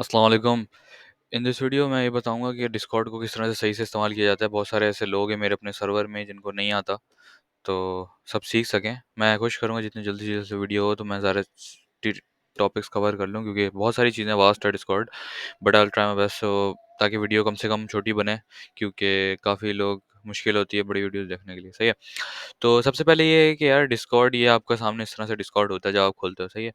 अस्सलाम वालेकुम। In this video मैं ये बताऊँगा कि डिस्कॉर्ड को किस तरह से सही से इस्तेमाल किया जाता है। बहुत सारे ऐसे लोग हैं मेरे अपने सर्वर में जिनको नहीं आता, तो सब सीख सकें। मैं कोशिश करूँगा जितनी जल्दी से जल्दी वीडियो हो तो मैं सारे टी टॉपिक्स कवर कर लूँ क्योंकि बहुत सारी चीज़ें वास्ट है Discord, but I will try my best so ताकि वीडियो कम से कम छोटी बने क्योंकि काफ़ी लोग मुश्किल होती है बड़ी वीडियोज़ देखने के लिए, सही है? तो सबसे पहले ये है कि यार डिस्कॉर्ड ये आपका सामने इस तरह से डिस्कॉर्ड होता है जब आप खोलते हो, सही है?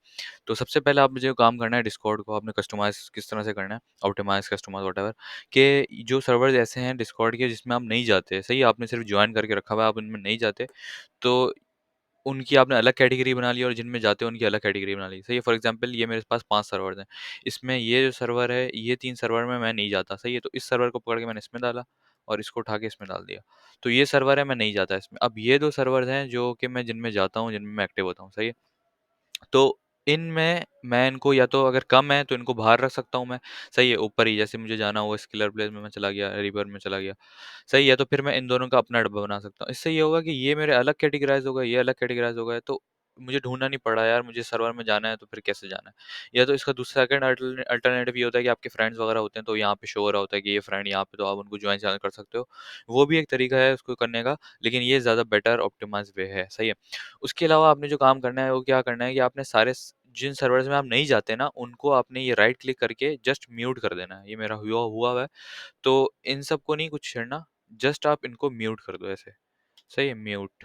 तो सबसे पहले आप मुझे काम करना है डिस्कॉर्ड को आपने कस्टमाइज़ किस तरह से करना है, ऑप्टिमाइज़, कस्टमाइज़ व्हाटएवर कि जो सर्वर्स ऐसे हैं डिस्कॉर्ड के जिसमें आप नहीं जाते, सही है? आपने सिर्फ़ जॉइन करके रखा हुआ है, आप उनमें नहीं जाते, तो उनकी आपने अलग कैटेगरी बना ली और जिनमें जाते हो उनकी अलग कैटेगरी बना ली, सही है? फॉर एग्ज़ाम्पल ये मेरे पास 5 सर्वर्स हैं, इसमें ये जो सर्वर है, ये 3 सर्वर में मैं नहीं जाता, सही है? तो इस सर्वर को पकड़ के मैंने इसमें डाला और इसको उठा के इसमें डाल दिया। तो ये सर्वर है, मैं नहीं जाता इसमें। अब ये 2 सर्वर्स हैं जो कि मैं जिनमें जाता हूँ, जिनमें मैं एक्टिव होता हूँ, सही है? तो इनमें मैं इनको या तो अगर कम है तो इनको बाहर रख सकता हूँ मैं, सही है? ऊपर ही जैसे मुझे जाना हुआ स्किलर प्लेस में मैं चला गया, रिवर में चला गया, सही है? तो फिर मैं इन दोनों का अपना डब्बा बना सकता हूँ। इससे ये होगा कि ये मेरे अलग कैटेगराइज़ हो गए, ये अलग कैटेगराइज़ हो गए, तो मुझे ढूँढना नहीं पड़ रहा यार मुझे सर्वर में जाना है तो फिर कैसे जाना है? या तो इसका दूसरा सेकंड अल्टरनेटिव ये होता है कि आपके फ्रेंड्स वगैरह होते हैं तो यहाँ पे शो हो रहा होता है कि ये फ्रेंड यहाँ पे तो आप उनको जॉइन कर सकते हो। वो भी एक तरीका है उसको करने का, लेकिन ये ज़्यादा बेटर ऑप्टिमाइज़ वे है, सही है? उसके अलावा आपने जो काम करना है वो क्या करना है कि आपने सारे जिन सर्वर्स में आप नहीं जाते ना उनको आपने ये राइट क्लिक करके जस्ट म्यूट कर देना है। ये मेरा हुआ हुआ हुआ है। तो इन सबको नहीं कुछ छेड़ना, जस्ट आप इनको म्यूट कर दो ऐसे, सही है? म्यूट,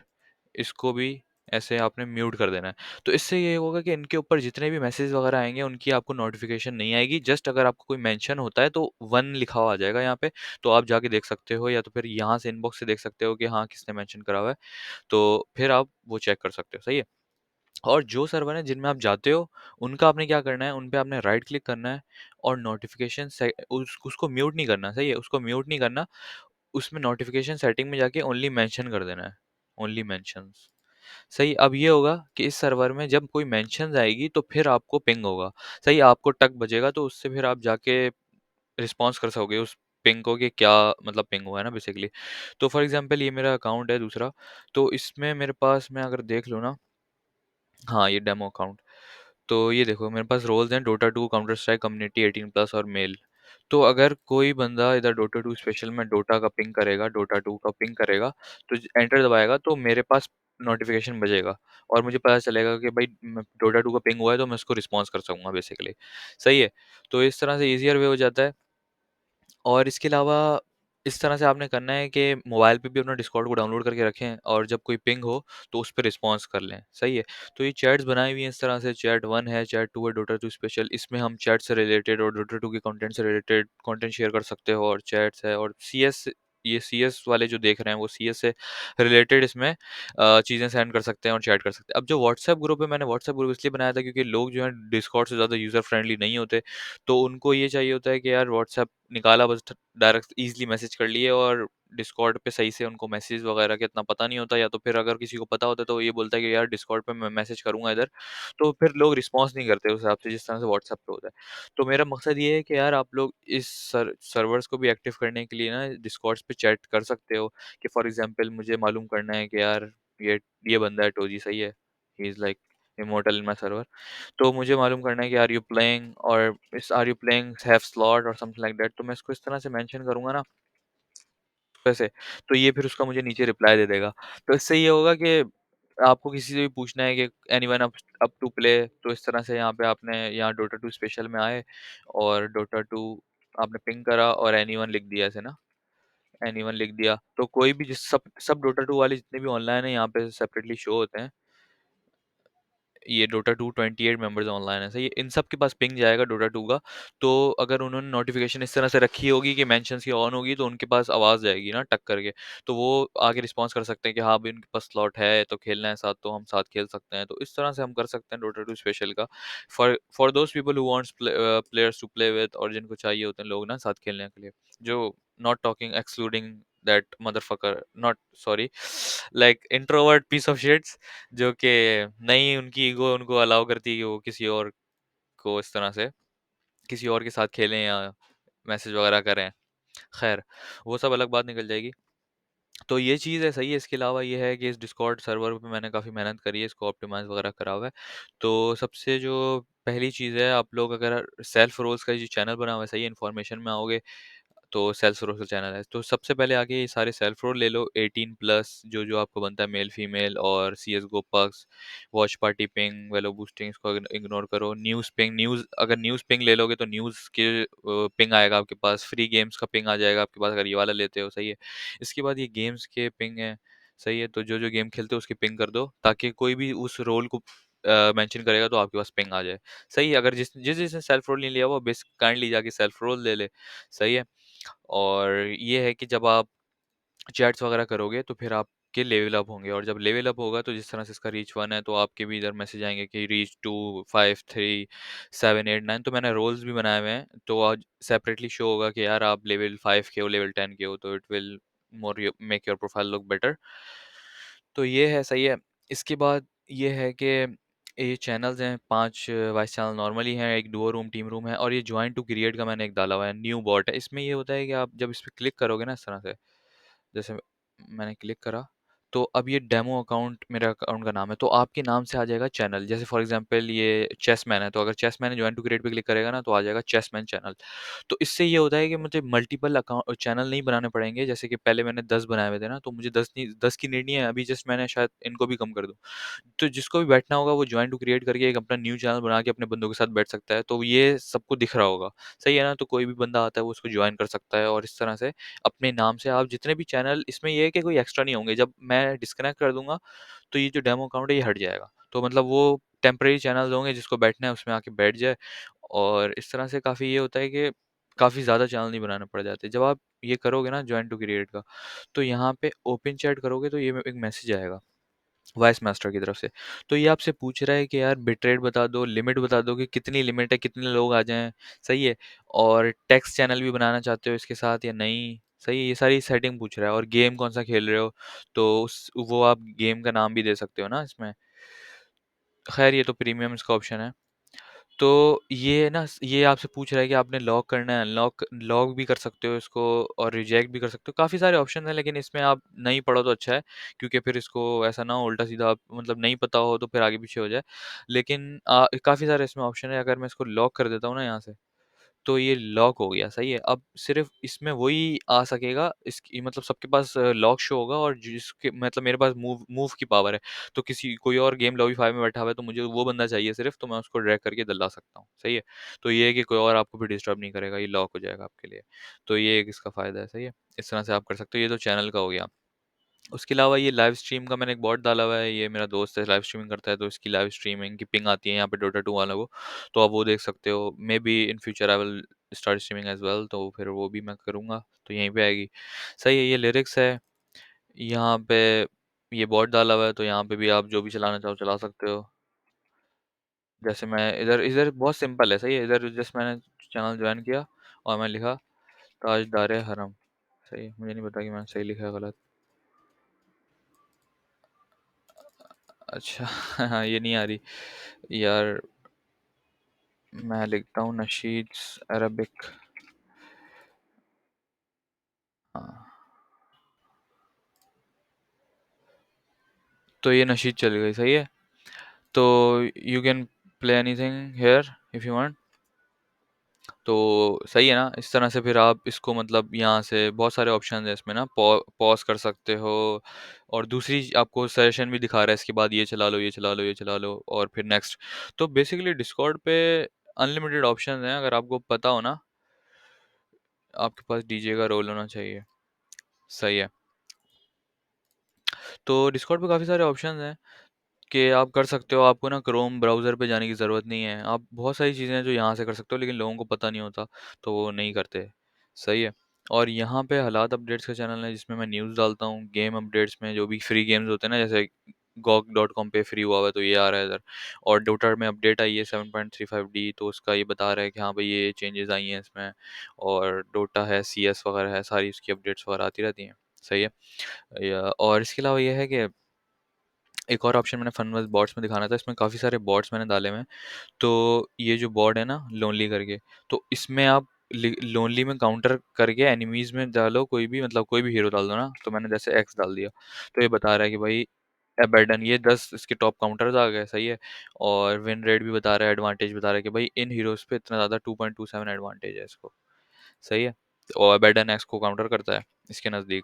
इसको भी ऐसे आपने म्यूट कर देना है। तो इससे ये होगा कि इनके ऊपर जितने भी मैसेज वगैरह आएँगे उनकी आपको नोटिफ़िकेशन नहीं आएगी, जस्ट अगर आपको कोई मेंशन होता है तो 1 लिखा हुआ आ जाएगा यहाँ पे, तो आप जाके देख सकते हो या तो फिर यहाँ से इनबॉक्स से देख सकते हो कि हाँ, किसने मेंशन करा हुआ है, तो फिर आप वो चेक कर सकते हो, सही है? और जो सर्वर हैं जिनमें आप जाते हो, उनका आपने क्या करना है, उन पे आपने राइट क्लिक करना है और नोटिफ़िकेशन से उसको म्यूट नहीं करना, सही है? उसको म्यूट नहीं करना, उसमें नोटिफ़िकेशन सेटिंग में जाके ओनली मेंशन कर देना है, ओनली मेंशन्स। सही, अब ये होगा कि इस सर्वर में जब कोई मेंशन्स आएगी तो फिर आपको पिंग होगा, सही? आपको टक बजेगा तो उससे फिर आप जाके रिस्पॉन्स कर सकोगे उस पिंग को कि क्या मतलब पिंग हुआ है ना बेसिकली। तो फॉर एग्ज़ाम्पल ये मेरा अकाउंट है दूसरा, तो इसमें मेरे पास मैं अगर देख लूँ ना हाँ, ये डेमो अकाउंट। तो ये देखो मेरे पास रोल्स हैं Dota 2, counter strike, community 18 plus और मेल। तो अगर कोई बंदा इधर डोटा 2 स्पेशल में डोटा का पिंग करेगा, डोटा 2 का पिंग करेगा, तो एंटर दबाएगा तो मेरे पास नोटिफ़िकेशन बजेगा और मुझे पता चलेगा कि भाई डोटा 2 का पिंग हुआ है तो मैं उसको रिस्पॉन्स कर सकूँगा बेसिकली। सही है? तो इस तरह से ईज़ियर वे हो जाता है। और इसके अलावा इस तरह से आपने करना है कि मोबाइल पे भी अपना डिस्कॉर्ड को डाउनलोड करके रखें और जब कोई पिंग हो तो उस पे रिस्पॉन्स कर लें, सही है? तो ये चैट्स बनाई हुई हैं इस तरह से चैट 1 है, चैट 2 है, डॉटा 2 स्पेशल इसमें हम चैट से रिलेटेड और डॉटा 2 के कंटेंट से रिलेटेड कंटेंट शेयर कर सकते हो और चैट्स है और सीएस ये सीएस वाले जो देख रहे हैं वो सीएस से रिलेटेड इसमें चीज़ें सेंड कर सकते हैं और चैट कर सकते हैं। अब जो व्हाट्सएप ग्रुप है मैंने व्हाट्सएप ग्रुप इसलिए बनाया था क्योंकि लोग जो हैं डिस्कॉर्ड से ज़्यादा यूज़र फ्रेंडली नहीं होते, तो उनको ये चाहिए होता है कि यार व्हाट्सएप निकाला बस डायरेक्ट ईज़िली मैसेज कर लिए और डिस्कॉर्ड पे सही से उनको मैसेज वगैरह का इतना पता नहीं होता या तो फिर अगर किसी को पता होता है तो ये बोलता है कि यार डिस्कॉर्ड पे मैं मैसेज करूँगा इधर, तो फिर लोग रिस्पॉन्स नहीं करते उस हिसाब से जिस तरह से व्हाट्सएप पे होता है। तो मेरा मकसद ये है कि यार आप लोग इस सर्वर्स को भी एक्टिव करने के लिए ना डिस्कॉर्ड्स पे चैट कर सकते हो कि फॉर एग्ज़ाम्पल मुझे मालूम करना है कि यार ये ये बंदा है टोजी सही है, he is like immortal in my server. तो मुझे मालूम करना है कि आर यू प्लेइंग और is are you playing have slot और समथिंग लाइक दैट तो मैं इसको इस तरह से मेंशन करूँगा ना वैसे, तो ये फिर उसका मुझे नीचे रिप्लाई दे देगा। तो इससे ये होगा कि आपको किसी से भी पूछना है कि एनीवन अप टू प्ले तो इस तरह से यहाँ पे आपने यहाँ डॉटा 2 स्पेशल में आए और डॉटा 2 आपने पिंग करा और एनीवन लिख दिया ऐसे ना, एनीवन लिख दिया। तो कोई भी जिस सब सब डॉटा 2 वाले जितने भी ऑनलाइन है यहाँ पे सेपरेटली शो होते हैं। ये डोटा 2 28 मेंबर्स ऑनलाइन है सही है इन सब के पास पिंग जाएगा डोटा 2 का तो अगर उन्होंने नोटिफिकेशन इस तरह से रखी होगी कि मेंशंस की ऑन होगी तो उनके पास आवाज़ जाएगी ना टक करके तो वो आगे रिस्पॉन्स कर सकते हैं कि हाँ अभी उनके पास स्लॉट है तो खेलना है साथ तो हम साथ खेल सकते हैं तो इस तरह से हम कर सकते हैं डोटा 2 स्पेशल का for those people who wants players to play with और जिनको चाहिए होते हैं लोग ना साथ खेलने के लिए जो not talking excluding that motherfucker not sorry like introvert piece of shits जो कि नहीं उनकी ईगो उनको अलाउ करती है कि वो किसी और को इस तरह से किसी और के साथ खेलें या मैसेज वगैरह करें। खैर, वो सब अलग बात निकल जाएगी। तो ये चीज़ है, सही है। इसके अलावा ये है कि इस डिस्कॉर्ड सर्वर पे मैंने काफ़ी मेहनत करी है, इसको ऑप्टिमाइज़ वगैरह करा हुआ है। तो सबसे जो पहली चीज़ है, आप लोग अगर सेल्फ रोल्स का जो चैनल बना हुआ है, सही है, इन्फॉर्मेशन में आओगे तो सेल्फ रोल का चैनल है। तो सबसे पहले आके ये सारे सेल्फ रोल ले लो, 18 प्लस जो-जो आपको बनता है, मेल, फीमेल और CSGO perks, watch party ping, वेलो बूस्टिंग, इसको इग्नोर करो। न्यूज़ पिंग, अगर न्यूज़ पिंग ले लोगे तो न्यूज़ के पिंग आएगा आपके पास, फ्री गेम्स का पिंग आ जाएगा आपके पास अगर ये वाला लेते हो, सही है। इसके बाद ये गेम्स के पिंग है, सही है, तो जो-जो गेम खेलते हो उसकी पिंग कर दो, ताकि कोई भी उस रोल को मेंशन करेगा तो आपके पास पिंग आ जाए। सही है, अगर जिसने सेल्फ रोल नहीं लिया वो बेस काइंडली जाके सेल्फ रोल ले ले, सही है। और ये है कि जब आप चैट्स वगैरह करोगे तो फिर आपके लेवल अप होंगे, और जब लेवल अप होगा तो जिस तरह से इसका रीच 1 है तो आपके भी इधर मैसेज आएंगे कि रीच 2, 5, 3, 7, 8, 9। तो मैंने रोल्स भी बनाए हुए हैं, तो आज सेपरेटली शो होगा कि यार आप लेवल 5 के हो, लेवल 10 के हो, तो it will more make your profile look better. तो ये है, सही है। इसके बाद ये है कि ये चैनल्स हैं, 5 वॉइस चैनल नॉर्मली हैं, एक डुओ रूम, टीम रूम है, और ये जॉइन टू क्रिएट का मैंने एक डाला हुआ है, न्यू बॉट है। इसमें ये होता है कि आप जब इस पे क्लिक करोगे ना इस तरह से, जैसे मैंने क्लिक करा, तो अब ये डेमो अकाउंट मेरे अकाउंट का नाम है, तो आपके नाम से आ जाएगा चैनल। जैसे फॉर एग्जांपल ये चेसमैन है, तो अगर चेसमैन जॉइन टू क्रिएट पे क्लिक करेगा ना तो आ जाएगा चेसमैन चैनल। तो इससे ये होता है कि मुझे मल्टीपल अकाउंट चैनल नहीं बनाने पड़ेंगे, जैसे कि पहले मैंने 10 बनाए हुए थे ना, तो मुझे 10 की नीड नहीं है अभी, जस्ट मैंने शायद इनको भी कम कर दूं। तो जिसको भी बैठना होगा वो जॉइन टू क्रिएट करके एक अपना न्यू चैनल बना के अपने बंदों के साथ बैठ सकता है, तो ये सबको दिख रहा होगा, सही है ना। तो कोई भी बंदा आता है वो उसको ज्वाइन कर सकता है, और इस तरह से अपने नाम से आप जितने भी चैनल, इसमें ये है कि कोई एक्स्ट्रा नहीं होंगे, जब मैं डिस्कनेक्ट कर दूंगा तो ये जो डेमो अकाउंट है ये हट जाएगा, तो मतलब वो टेम्परेरी चैनल होंगे, जिसको बैठना है उसमें आके बैठ जाए। और इस तरह से काफ़ी ये होता है कि काफ़ी ज़्यादा चैनल नहीं बनाने पड़ जाते। जब आप ये करोगे ना जॉइन टू क्रिएट का, तो यहाँ पे ओपन चैट करोगे तो ये एक मैसेज आएगा वॉइस मास्टर की तरफ से। तो ये आपसे पूछ रहा है कि यार बिट रेट बता दो, लिमिट बता दो कि कितनी लिमिट है, कितने लोग आ जाएँ, सही है? और टेक्स्ट चैनल भी बनाना चाहते हो इसके साथ या नहीं, सही है? ये सारी सेटिंग पूछ रहा है, और गेम कौन-सा खेल रहे हो, तो उस वो आप गेम का नाम भी दे सकते हो ना इसमें। ख़ैर ये तो प्रीमियम इसका ऑप्शन है। तो ये ना ये आपसे पूछ रहा है कि आपने लॉक करना है, लॉक लॉक भी कर सकते हो इसको, और रिजेक्ट भी कर सकते हो। काफ़ी सारे ऑप्शन हैं, लेकिन इसमें आप नहीं पढ़ो तो अच्छा है, क्योंकि फिर इसको ऐसा ना हो उल्टा सीधा आप मतलब नहीं पता हो तो फिर आगे पीछे हो जाए। लेकिन काफ़ी सारे इसमें ऑप्शन है, अगर मैं इसको लॉक कर देता हूँ ना यहाँ से, तो ये लॉक हो गया, सही है। अब सिर्फ़ इसमें वही आ सकेगा, इसकी मतलब सबके पास लॉक शो होगा, और जिसके मतलब मेरे पास मूव मूव की पावर है। तो किसी कोई और गेम लॉबी 5 में बैठा हुआ है तो मुझे वो बंदा चाहिए सिर्फ़, तो मैं उसको ड्रैग करके इधर ला सकता हूँ, सही है। तो ये है कि कोई और आपको भी डिस्टर्ब नहीं करेगा, ये लॉक हो जाएगा आपके लिए। तो ये एक इसका फ़ायदा है, सही है। इस तरह से आप कर सकते हो, ये तो चैनल का हो गया। उसके अलावा ये लाइव स्ट्रीम का मैंने एक बॉट डाला हुआ है, ये मेरा दोस्त है लाइव स्ट्रीमिंग करता है, तो इसकी लाइव स्ट्रीमिंग की पिंग आती है यहाँ पे डोटा 2 वालों को, तो आप वो देख सकते हो। May be in future I will start streaming as well, तो फिर वो भी मैं करूँगा, तो यहीं पे आएगी। सही है, ये लिरिक्स है, यहाँ पे ये बॉट डाला हुआ है, तो यहाँ पे भी आप जो भी चलाना चाहो चला सकते हो। जैसे मैं इधर इधर बहुत सिंपल है, सही है, इधर जस्ट मैंने चैनल जॉइन किया और मैं लिखा ताजदार हरम, सही है, मुझे नहीं पता कि मैंने सही लिखा है गलत। अच्छा ये नहीं आ रही यार, मैं लिखता हूँ नशीद्स अरबिक। हाँ, तो ये नशीद चल गई, सही है। तो you can play anything here if you want. तो सही है ना, इस तरह से फिर आप इसको मतलब यहाँ से बहुत सारे ऑप्शन है इसमें ना, पॉज कर सकते हो, और दूसरी आपको सजेशन भी दिखा रहा है, इसके बाद ये चला लो, ये चला लो, ये चला लो, और फिर नेक्स्ट। तो बेसिकली डिस्कॉर्ड पे अनलिमिटेड ऑप्शन हैं, अगर आपको पता हो ना, आपके पास डीजे का रोल होना चाहिए, सही है। तो डिस्कॉर्ड पे काफ़ी सारे ऑप्शंस हैं कि आप कर सकते हो, आपको ना क्रोम ब्राउज़र पे जाने की ज़रूरत नहीं है। आप बहुत सारी चीज़ें हैं जो यहाँ से कर सकते हो, लेकिन लोगों को पता नहीं होता, तो वो नहीं करते, सही है। और यहाँ पे हालात अपडेट्स का चैनल है, जिसमें मैं न्यूज़ डालता हूँ, गेम अपडेट्स में जो भी फ्री गेम्स होते हैं ना, जैसे GOG.com पे फ्री हुआ हुआ है तो ये आ रहा है इधर। और डोटा में अपडेट आई है 7.35D, तो उसका ये बता रहा है कि हाँ भाई ये चेंजेस आई हैं इसमें। और डोटा है, CS वगैरह है, सारी उसकी अपडेट्स वगैरह आती रहती हैं, सही है। और इसके अलावा ये है कि एक और ऑप्शन मैंने फनवास बॉट्स में दिखाना था, इसमें काफ़ी सारे बॉट्स मैंने डाले हुए हैं। तो ये जो बॉट है ना लोनली करके, तो इसमें आप लोनली में काउंटर करके एनिमीज में डालो, कोई भी मतलब कोई भी हीरो डाल दो ना, तो मैंने जैसे एक्स डाल दिया, तो ये बता रहा है कि भाई एबेडन, ये 10 इसके टॉप काउंटर्स आ गए, सही है। और विन रेट भी बता रहा है, एडवांटेज बता रहा है कि भाई इन हीरोज पे इतना ज़्यादा 2.27 एडवांटेज है इसको, सही है। और एबेडन एक्स को काउंटर करता है इसके नज़दीक।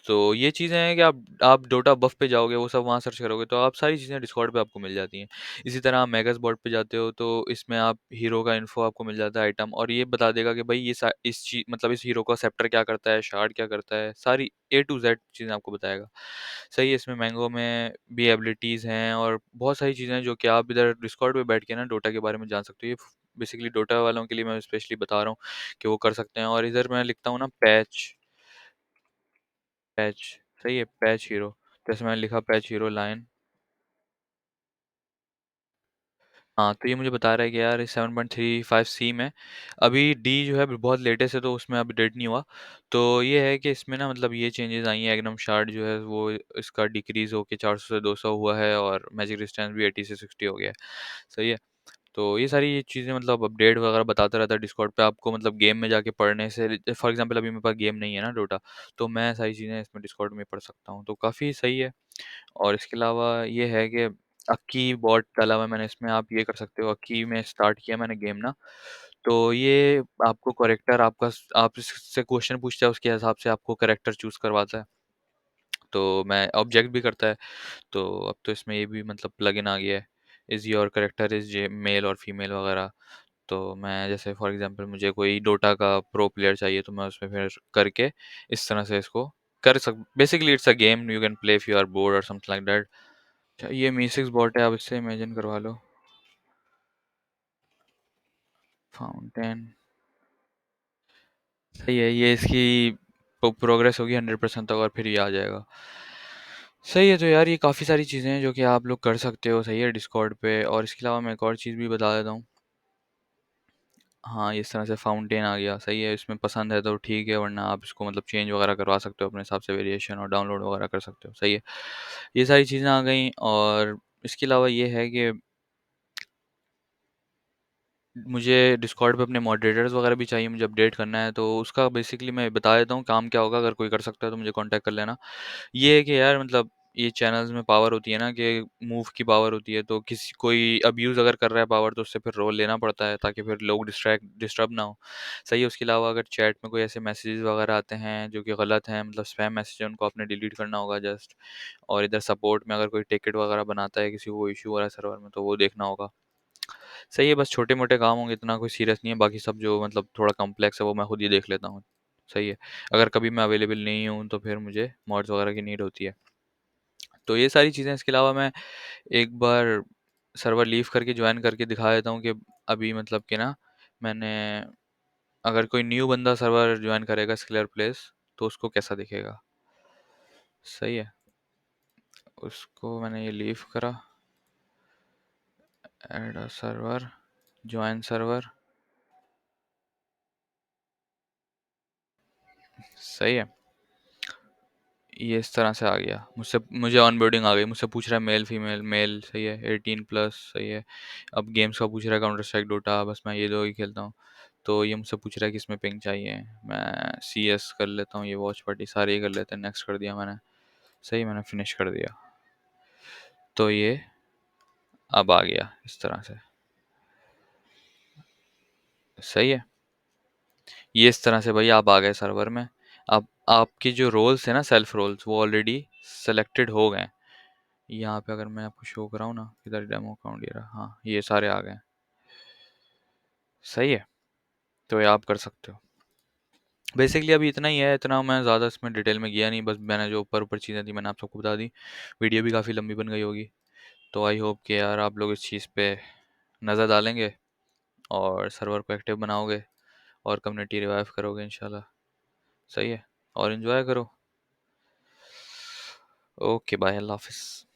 तो ये चीज़ें हैं कि आप डोटा बफ पे जाओगे, वो सब वहाँ सर्च करोगे तो आप सारी चीज़ें डिस्कॉर्ड पे आपको मिल जाती हैं। इसी तरह आप मेगास बॉट पे जाते हो तो इसमें आप हीरो का इन्फो आपको मिल जाता है, आइटम, और ये बता देगा कि भाई इस चीज मतलब इस हीरो का सेप्टर क्या करता है, शार्ड क्या करता है, सारी ए टू जेड चीज़ें आपको बताएगा। सही है। इसमें मैंगो में भी एबिलिटीज़ हैं और बहुत सारी चीज़ें हैं जो कि आप इधर डिस्कॉर्ड पे बैठ के ना डोटा के बारे में जान सकते हो। ये बेसिकली डोटा वालों के लिए मैं स्पेशली बता रहा हूँ कि वो कर सकते हैं। और इधर मैं लिखता हूँ ना पैच, सही है, पैच हीरो। जैसे मैंने लिखा पैच हीरो लाइन। हाँ, तो ये मुझे बता रहा है कि यार 7.35 सी में अभी डी जो है बहुत लेटेस्ट है तो उसमें अपडेट नहीं हुआ। तो ये है कि इसमें ना मतलब ये चेंजेस आई हैं, एग्नम शार्ड जो है वो इसका डिक्रीज होके 400 से 200 हुआ है और मैजिक डिस्टेंस भी 80 से 60 हो गया है, सही है। तो ये सारी चीज़ें मतलब अपडेट वगैरह बताता रहता है डिस्कॉर्ड पे आपको, मतलब गेम में जाके पढ़ने से, फॉर एग्जांपल अभी मेरे पास गेम नहीं है ना डोटा, तो मैं सारी चीज़ें इसमें डिस्कॉर्ड में पढ़ सकता हूँ, तो काफ़ी सही है। और इसके अलावा ये है कि अक्की बॉट डाला हुआ है मैंने इसमें, आप ये कर सकते हो। अक्की में स्टार्ट किया मैंने गेम ना, तो ये आपको करेक्टर आपका आप इससे क्वेश्चन पूछता है, उसके हिसाब से आपको करेक्टर चूज करवाता है। तो मैं ऑब्जेक्ट भी करता है। तो अब तो इसमें ये भी मतलब प्लगइन आ गया है, is your character is male और फीमेल वगैरह। तो मैं जैसे फॉर एग्जांपल मुझे कोई डोटा का प्रो प्लेयर चाहिए तो मैं उसमें फिर करके इस तरह से इसको कर सक basically it's a game you can play if you are bored और समथिंग लाइक दैट। अच्छा, ये मीसिक्स बॉट है, आप इससे इमेजिन करवा लो। फाउंटेन, सही है। ये इसकी प्रोग्रेस होगी 100% तक और फिर ये आ जाएगा। सही है। तो यार ये काफ़ी सारी चीज़ें हैं जो कि आप लोग कर सकते हो, सही है, डिस्कॉर्ड पे। और इसके अलावा मैं एक और चीज़ भी बता देता हूँ। हाँ, इस तरह से फाउंटेन आ गया, सही है। इसमें पसंद है तो ठीक है, वरना आप इसको मतलब चेंज वगैरह करवा सकते हो अपने हिसाब से, वेरिएशन और डाउनलोड वगैरह कर सकते हो, सही है। ये सारी चीज़ें आ गई। और इसके अलावा ये है कि मुझे डिस्कॉर्ड पे अपने मॉडरेटर्स वगैरह भी चाहिए, मुझे अपडेट करना है, तो उसका बेसिकली मैं बता देता हूँ काम क्या होगा। अगर कोई कर सकता है तो मुझे कांटेक्ट कर लेना। ये है कि यार मतलब ये चैनल्स में पावर होती है ना कि मूव की पावर होती है, तो किसी कोई अब्यूज़ अगर कर रहा है पावर तो उससे फिर रोल लेना पड़ता है ताकि फिर लोग डिस्टर्ब ना हो, सही है। उसके अलावा अगर चैट में कोई ऐसे मैसेजेस वगैरह आते हैं जो कि गलत हैं, मतलब स्पैम मैसेज है, उनको आपने डिलीट करना होगा जस्ट। और इधर सपोर्ट में अगर कोई टिकट वगैरह बनाता है, किसी को इशू हो रहा है सर्वर में, तो वो देखना होगा, सही है। बस छोटे-मोटे काम होंगे, इतना कोई सीरियस नहीं है। बाकी सब जो मतलब थोड़ा कॉम्प्लेक्स है वो मैं खुद ही देख लेता हूँ, सही है। अगर कभी मैं अवेलेबल नहीं हूँ तो फिर मुझे मॉड्स वगैरह की नीड होती है। तो ये सारी चीज़ें, इसके अलावा मैं एक बार सर्वर लीव करके ज्वाइन करके दिखा देता हूँ कि अभी मतलब कि ना मैंने, अगर कोई न्यू बंदा सर्वर ज्वाइन करेगा स्किलर प्लेस तो उसको कैसा दिखेगा, सही है। उसको मैंने ये लीव करा, add a server, join server, सही है। ये इस तरह से आ गया, मुझसे मुझे ऑनबोर्डिंग आ गई, मुझसे पूछ रहा है मेल फीमेल, मेल, सही है, 18+, सही है। अब गेम्स का पूछ रहा है, काउंटर स्ट्राइक, डोटा, बस मैं ये दो ही खेलता हूँ। तो ये मुझसे पूछ रहा है कि इसमें पिंग चाहिए, मैं सी एस कर लेता हूँ, ये वॉच पार्टी सारे ही कर लेते हैं, नेक्स्ट कर दिया मैंने, सही, मैंने फिनिश कर दिया। तो ये अब आ गया इस तरह से, सही है। ये इस तरह से भाई आप आ गए सर्वर में। अब आपके जो रोल्स है ना, सेल्फ रोल्स, वो ऑलरेडी सेलेक्टेड हो गए हैं। यहाँ पे अगर मैं आपको शो कराऊँ ना, इधर डेमो अकाउंट ये रहा, हाँ ये सारे आ गए हैं, सही है। तो ये आप कर सकते हो। बेसिकली अभी इतना ही है, इतना मैं ज़्यादा इसमें डिटेल में गया नहीं, बस मैंने जो ऊपर ऊपर चीज़ें थी मैंने आप सबको बता दी। वीडियो भी काफ़ी लंबी बन गई होगी। तो आई होप कि यार आप लोग इस चीज़ पे नज़र डालेंगे और सर्वर को एक्टिव बनाओगे और कम्युनिटी रिवाइव करोगे इंशाल्लाह, सही है। और इन्जॉय करो। ओके बाय, अल्लाह हाफिज़।